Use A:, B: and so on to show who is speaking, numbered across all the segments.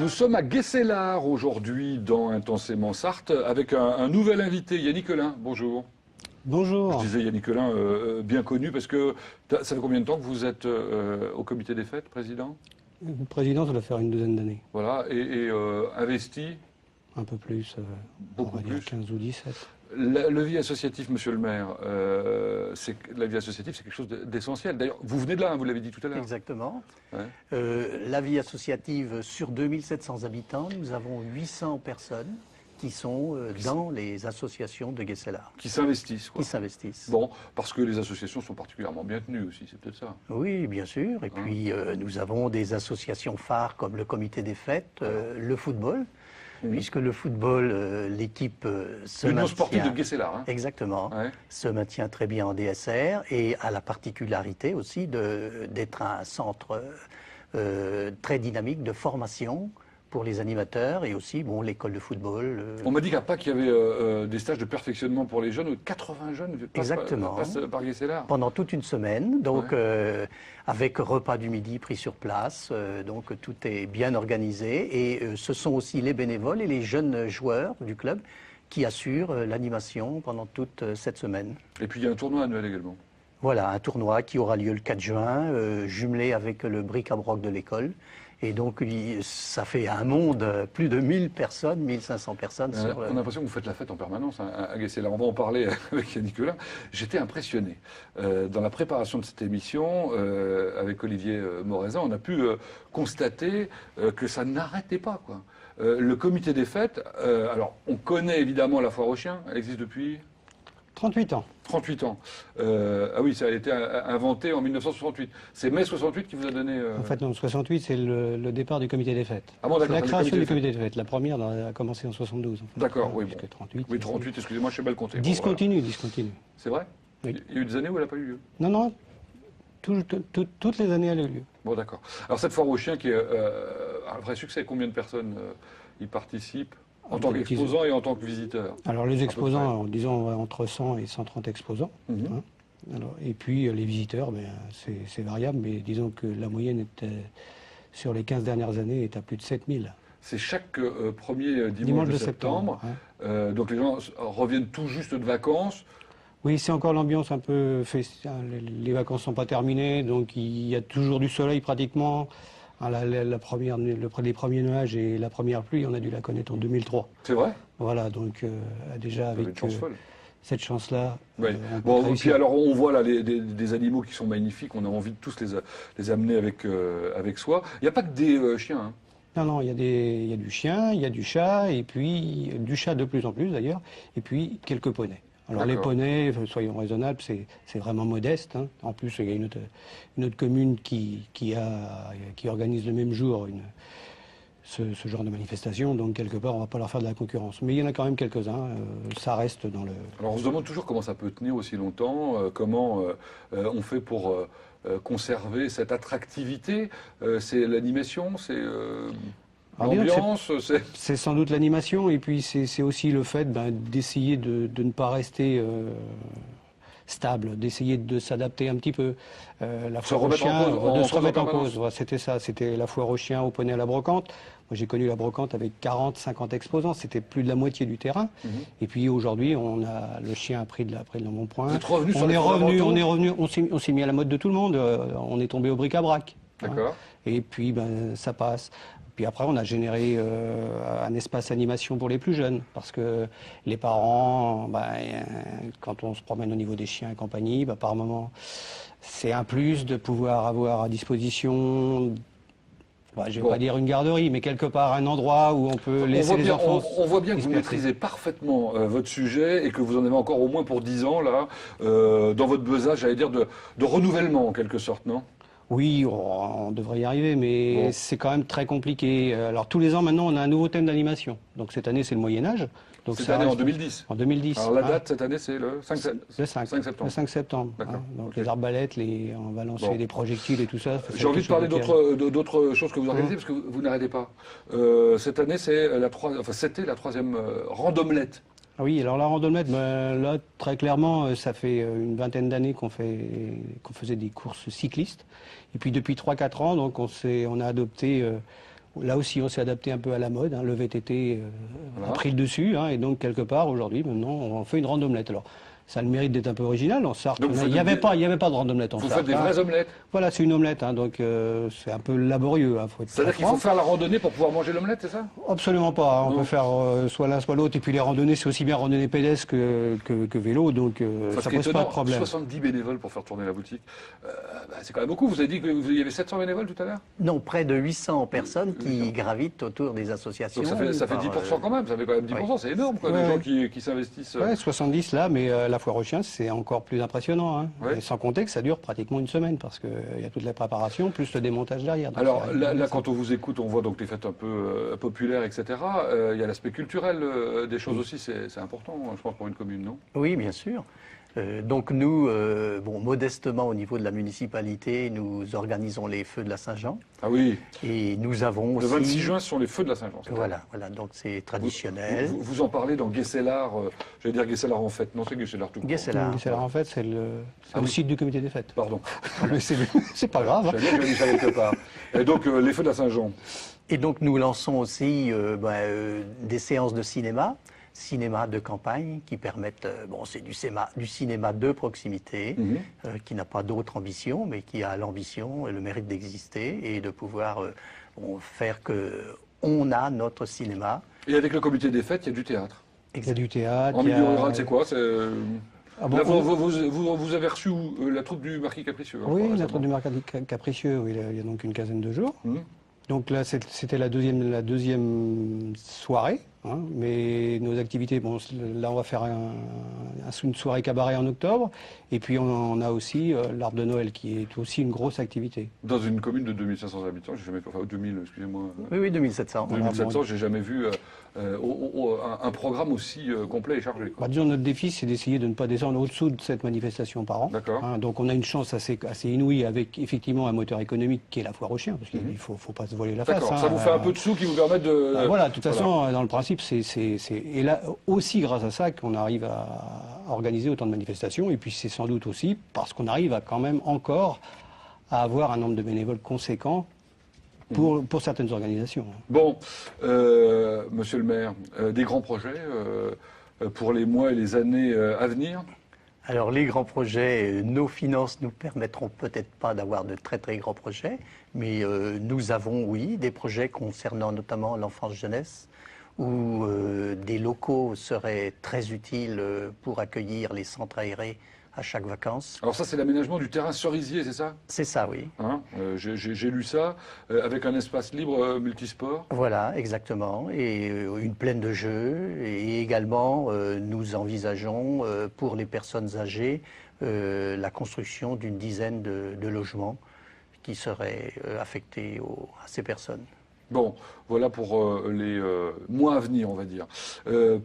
A: Nous sommes à Guescélard aujourd'hui dans Intensément Sarthe avec un nouvel invité, Yannick Collin. Bonjour.
B: Bonjour.
A: Je disais Yannick Collin, bien connu, parce que ça fait combien de temps que vous êtes au comité des fêtes, président?
B: Président, ça doit faire une douzaine d'années.
A: Voilà, et investi?
B: Un peu plus,
A: Beaucoup
B: on va dire
A: plus.
B: 15 ou 17.
A: Le vie associatif, monsieur le maire, la vie associative, c'est quelque chose d'essentiel. D'ailleurs, vous venez de là, hein, vous l'avez dit tout à l'heure.
C: Exactement.
A: Ouais.
C: La vie associative, sur 2700 habitants, nous avons 800 personnes qui sont dans les associations de Guescélard.
A: Qui s'investissent, quoi.
C: Qui s'investissent.
A: Bon, parce que les associations sont particulièrement bien tenues aussi, c'est peut-être ça.
C: Oui, bien sûr. Et puis, nous avons des associations phares comme le comité des fêtes, le football. Puisque le football, l'équipe se
A: L'Union
C: maintient...
A: sportive de Guescélard. Hein.
C: Exactement.
A: Ouais.
C: Se maintient très bien en DSR et a la particularité aussi d'être un centre très dynamique de formation pour les animateurs et aussi l'école de football.
A: On m'a dit qu'à Pâques, il y avait des stages de perfectionnement pour les jeunes. 80 jeunes passent par Guescélard.
C: Pendant toute une semaine, donc avec repas du midi pris sur place, donc tout est bien organisé et ce sont aussi les bénévoles et les jeunes joueurs du club qui assurent l'animation pendant toute cette semaine.
A: Et puis il y a un tournoi annuel également.
C: Voilà, un tournoi qui aura lieu le 4 juin, jumelé avec le bric-à-broc de l'école. Et donc, ça fait un monde, plus de 1000 personnes, 1500 personnes.
A: On a l'impression que vous faites la fête en permanence à Guescélard. On va en parler avec Yannick Collin. J'étais impressionné. Dans la préparation de cette émission, avec Olivier Morezan, on a pu constater que ça n'arrêtait pas, quoi. Le comité des fêtes, alors on connaît évidemment la foire aux chiens, elle existe depuis
B: 38 ans.
A: 38 ans. Ah oui, ça a été inventé en 1968. C'est mai 68 qui vous a donné...
B: En fait, non, 68, c'est le départ du comité des fêtes.
A: Ah bon,
B: c'est
A: d'accord.
B: la création du comité des fêtes. La première a commencé en 72. En fait.
A: D'accord, oui. Bon.
B: 38.
A: Oui, 38, excusez-moi, je sais mal compter.
B: Discontinue,
A: Bon, voilà.
B: discontinue.
A: C'est vrai?
B: Oui.
A: Il y a eu des années où elle n'a pas eu lieu?
B: Non, non. Toutes les années, elle a eu lieu.
A: Bon, d'accord. Alors, cette foire aux chiens qui est un vrai succès, combien de personnes y participent en tant qu'exposants et en tant que visiteurs?
B: Alors, les exposants, disons entre 100 et 130 exposants. Hein. Alors, et puis, les visiteurs, c'est variable, mais disons que la moyenne sur les 15 dernières années est à plus de 7000.
A: C'est chaque premier dimanche de septembre. Hein. Donc, les gens reviennent tout juste de vacances.
B: Oui, c'est encore l'ambiance un peu festive. Les vacances ne sont pas terminées, donc il y a toujours du soleil pratiquement. Les premiers nuages et la première pluie, on a dû la connaître en 2003.
A: C'est vrai?
B: Voilà, donc déjà avec cette chance-là.
A: Oui. Bon, puis alors on voit là des animaux qui sont magnifiques, on a envie de tous les amener avec soi. Il n'y a pas que des chiens. Hein.
B: Non, non, il y a du chien, il y a du chat, et puis du chat de plus en plus d'ailleurs, et puis quelques poneys. Alors les poneys, soyons raisonnables, c'est vraiment modeste. Hein. En plus, il y a une autre commune qui organise le même jour ce genre de manifestation, donc quelque part, on ne va pas leur faire de la concurrence. Mais il y en a quand même quelques-uns, ça reste dans le...
A: Alors on se demande toujours comment ça peut tenir aussi longtemps, comment on fait pour conserver cette attractivité. C'est l'animation, c'est... l'ambiance,
B: c'est sans doute l'animation et puis c'est aussi le fait d'essayer de ne pas rester stable, d'essayer de s'adapter un petit peu. La foire aux chiens, de se remettre en cause. C'était ça, c'était la foire aux chiens, au poney, à la brocante. Moi j'ai connu la brocante avec 40, 50 exposants, c'était plus de la moitié du terrain. Et puis aujourd'hui, le chien a pris de l'embonpoint. On s'est mis à la mode de tout le monde, on est tombé au bric-à-brac.
A: D'accord.
B: Hein. Et puis ça passe. Puis après, on a généré un espace animation pour les plus jeunes, parce que les parents, quand on se promène au niveau des chiens et compagnie, par moment, c'est un plus de pouvoir avoir à disposition, je ne vais pas dire une garderie, mais quelque part un endroit où on peut laisser les enfants.
A: On voit bien que vous maîtrisez parfaitement votre sujet et que vous en avez encore au moins pour 10 ans, là, dans votre besace, j'allais dire, de renouvellement en quelque sorte, non ?
B: Oui, on devrait y arriver, mais c'est quand même très compliqué. Alors tous les ans, maintenant, on a un nouveau thème d'animation. Donc cette année, c'est le Moyen-Âge.
A: Donc cette année, en 2010.
B: En 2010.
A: Alors la date, cette année, c'est le 5 septembre.
B: Le 5 septembre. Donc les arbalètes, on va lancer des projectiles et tout ça.
A: J'ai envie de parler d'autres choses que vous organisez, parce que vous n'arrêtez pas. Cette année, c'était la troisième randomelette.
B: Ah oui, alors la randonnette, là, très clairement, ça fait une vingtaine d'années qu'on faisait des courses cyclistes. Et puis depuis 3-4 ans, donc on a adopté Là aussi, on s'est adapté un peu à la mode. Le VTT a pris le dessus. Et donc, quelque part, aujourd'hui, maintenant, on fait une randomelette. Alors, ça a le mérite d'être un peu original. En Sarthe, il n'y avait pas de randomelette en Sarthe.
A: Vous faites des vraies omelettes?
B: Voilà, c'est une omelette. Donc, c'est un peu laborieux.
A: C'est-à-dire qu'il faut faire la randonnée pour pouvoir manger l'omelette, c'est ça?
B: Absolument pas. On peut faire soit l'un, soit l'autre. Et puis, les randonnées, c'est aussi bien randonnée pédestre que vélo. Donc, ça pose pas de problème.
A: 70 bénévoles pour faire tourner la boutique. C'est quand même beaucoup. Vous avez dit qu'il y avait 700 bénévoles tout à l'heure?
C: Non, près de 800 personnes qui gravitent autour des associations.
A: Donc ça fait 10% quand même. Ça fait quand même 10%. C'est énorme, quoi, des gens qui s'investissent.
B: Ouais, 70 là, mais la foire aux chiens, c'est encore plus impressionnant. Et sans compter que ça dure pratiquement une semaine, parce qu'il y a toute la préparation, plus le démontage derrière. Donc
A: alors là, quand on vous écoute, on voit donc les fêtes un peu populaires, etc. Il y a l'aspect culturel des choses aussi, c'est important, je pense, pour une commune, non?
C: Oui, bien sûr. Donc nous, modestement au niveau de la municipalité, nous organisons les feux de la Saint-Jean.
A: Ah oui.
C: Et nous avons aussi...
A: Le 26 juin, ce sont les feux de la Saint-Jean.
C: Voilà, donc c'est traditionnel.
A: Vous en parlez dans Guesselard, j'allais dire Guesselard en fête, non, c'est Guesselard tout court.
B: Guesselard en fête, c'est le site du comité des fêtes.
A: Pardon.
B: C'est pas grave.
A: J'avais dit ça quelque part. Et donc les feux de la Saint-Jean.
C: Et donc nous lançons aussi des séances de cinéma de campagne qui permettent, c'est du cinéma de proximité, qui n'a pas d'autre ambition, mais qui a l'ambition et le mérite d'exister et de pouvoir faire qu'on a notre cinéma.
A: Et avec le comité des fêtes, il y a du théâtre.
B: Il y a du théâtre.
A: En milieu rural, c'est quoi?
B: Ah bon,
A: là, vous avez reçu la troupe du Marquis Capricieux.
B: Oui, la troupe du Marquis Capricieux, il y a donc une quinzaine de jours. Donc là, c'était la deuxième soirée, mais nos activités, là on va faire une soirée cabaret en octobre, et puis on a aussi l'arbre de Noël qui est aussi une grosse activité.
A: Dans une commune de 2500 habitants, j'ai jamais, enfin 2000, excusez-moi.
C: Oui, 2700.
A: 2700, j'ai jamais vu un programme aussi complet et chargé.
B: Disons, notre défi, c'est d'essayer de ne pas descendre au-dessous de cette manifestation par an.
A: D'accord.
B: Donc on a une chance assez inouïe avec effectivement un moteur économique qui est la foire aux chiens, parce qu'il ne faut pas se voiler la face.
A: D'accord, ça vous fait un peu de sous qui vous permettent de...
B: voilà, de toute façon, dans le principe, et là aussi grâce à ça qu'on arrive à organiser autant de manifestations, et puis c'est sans doute aussi parce qu'on arrive à quand même encore à avoir un nombre de bénévoles conséquent pour certaines organisations.
A: Bon, monsieur le maire, des grands projets pour les mois et les années à venir?
C: Alors les grands projets, nos finances nous permettront peut-être pas d'avoir de très très grands projets, mais nous avons, oui, des projets concernant notamment l'enfance-jeunesse, où des locaux seraient très utiles pour accueillir les centres aérés à chaque vacances.
A: Alors ça, c'est l'aménagement du terrain cerisier, c'est ça?
C: C'est ça, oui.
A: J'ai lu ça, avec un espace libre multisport.
C: Voilà, exactement, et une plaine de jeux, et également nous envisageons pour les personnes âgées la construction d'une dizaine de logements qui seraient affectés à ces personnes.
A: Bon, voilà pour les mois à venir, on va dire.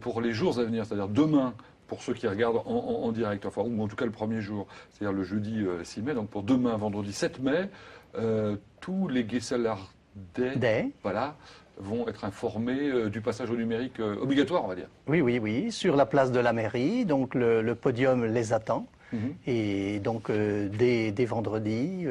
A: Pour les jours à venir, c'est-à-dire demain, pour ceux qui regardent en direct, enfin, ou en tout cas le premier jour, c'est-à-dire le jeudi 6 mai, donc pour demain, vendredi 7 mai, tous les Guesselardais vont être informés du passage au numérique obligatoire, on va dire.
C: Oui, sur la place de la mairie, donc le podium les attend, et donc dès vendredi...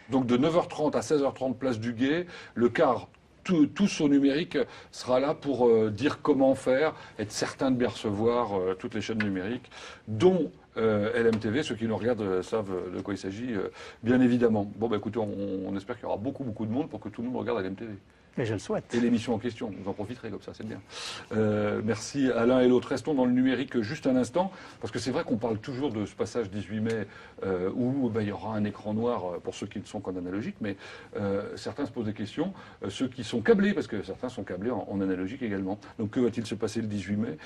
A: Donc de 9h30 à 16h30, place du Gué, le quart tous au numérique sera là pour dire comment faire, être certain de bien recevoir toutes les chaînes numériques, dont LMTV. Ceux qui nous regardent savent de quoi il s'agit, bien évidemment. Bon, écoutez, on espère qu'il y aura beaucoup de monde pour que tout le monde regarde LMTV.
C: Mais je le souhaite.
A: Et l'émission en question, vous en profiterez comme ça, c'est bien. Merci à l'un et l'autre. Restons dans le numérique juste un instant, parce que c'est vrai qu'on parle toujours de ce passage 18 mai où il y aura un écran noir pour ceux qui ne sont qu'en analogique, mais certains se posent des questions. Ceux qui sont câblés, parce que certains sont câblés en analogique également. Donc que va-t-il se passer le 18 mai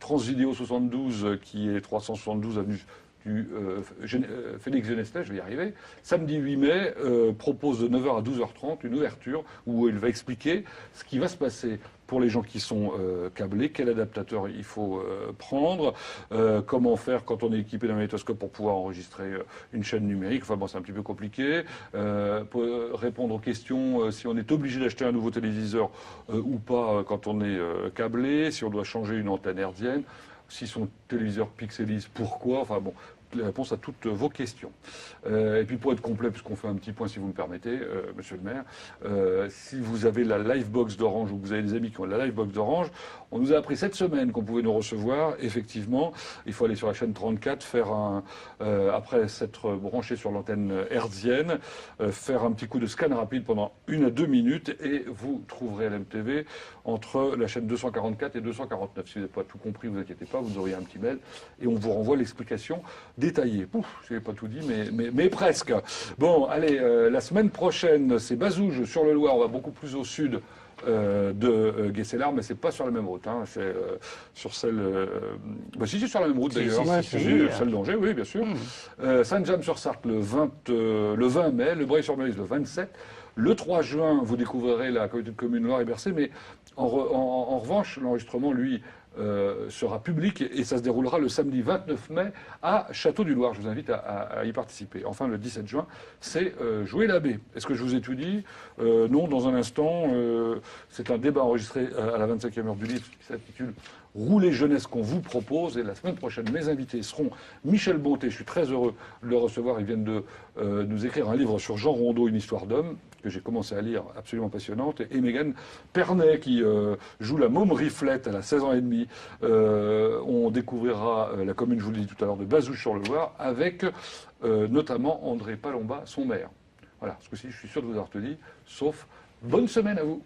A: Transvidéo 72, qui est 372 avenue du Félix Genestet, je vais y arriver, samedi 8 mai, propose de 9h à 12h30 une ouverture où il va expliquer ce qui va se passer pour les gens qui sont câblés, quel adaptateur il faut prendre, comment faire quand on est équipé d'un magnétoscope pour pouvoir enregistrer une chaîne numérique. Enfin bon, c'est un petit peu compliqué. Pour répondre aux questions, si on est obligé d'acheter un nouveau téléviseur ou pas quand on est câblé, si on doit changer une antenne hertzienne, si son téléviseur pixelise, pourquoi, enfin bon, les réponses à toutes vos questions. Et puis pour être complet, puisqu'on fait un petit point si vous me permettez, monsieur le maire, si vous avez la Livebox d'Orange ou que vous avez des amis qui ont la Livebox d'Orange, on nous a appris cette semaine qu'on pouvait nous recevoir. Effectivement, il faut aller sur la chaîne 34, faire après s'être branché sur l'antenne hertzienne, faire un petit coup de scan rapide pendant 1 à 2 minutes et vous trouverez LMTV entre la chaîne 244 et 249. Si vous n'avez pas tout compris, vous inquiétez pas, vous aurez un petit mail et on vous renvoie l'explication détaillée. Pouf, je n'ai pas tout dit, mais presque. Bon, allez, la semaine prochaine, c'est Bazouges sur le Loir, on va beaucoup plus au sud de Guesselard, mais c'est pas sur la même route, hein, c'est sur celle... si, c'est sur la même route d'ailleurs, celle d'Angers, oui, bien sûr. Saint-James-sur-Sarthe le 20 mai, Le Bray-sur-Meuse le 27. Le 3 juin, vous découvrirez la communauté de communes Loire et Bercé, mais en revanche, l'enregistrement, lui, sera public et ça se déroulera le samedi 29 mai à Château-du-Loir. Je vous invite à y participer. Enfin, le 17 juin, c'est Jouer la baie. Est-ce que je vous ai tout dit? Non, dans un instant. C'est un débat enregistré à la 25e heure du livre qui s'intitule Rouler jeunesse qu'on vous propose. Et la semaine prochaine, mes invités seront Michel Bonté. Je suis très heureux de le recevoir. Il vient de nous écrire un livre sur Jean Rondeau, une histoire d'homme, que j'ai commencé à lire, absolument passionnante. Et Mégane Pernet, qui joue la môme Riflette, elle a 16 ans et demi. On découvrira la commune, je vous l'ai dit tout à l'heure, de Bazouges-sur-le-Loir, avec notamment André Palomba, son maire. Voilà, ce coup-ci, je suis sûr de vous avoir tout dit, sauf bonne semaine à vous.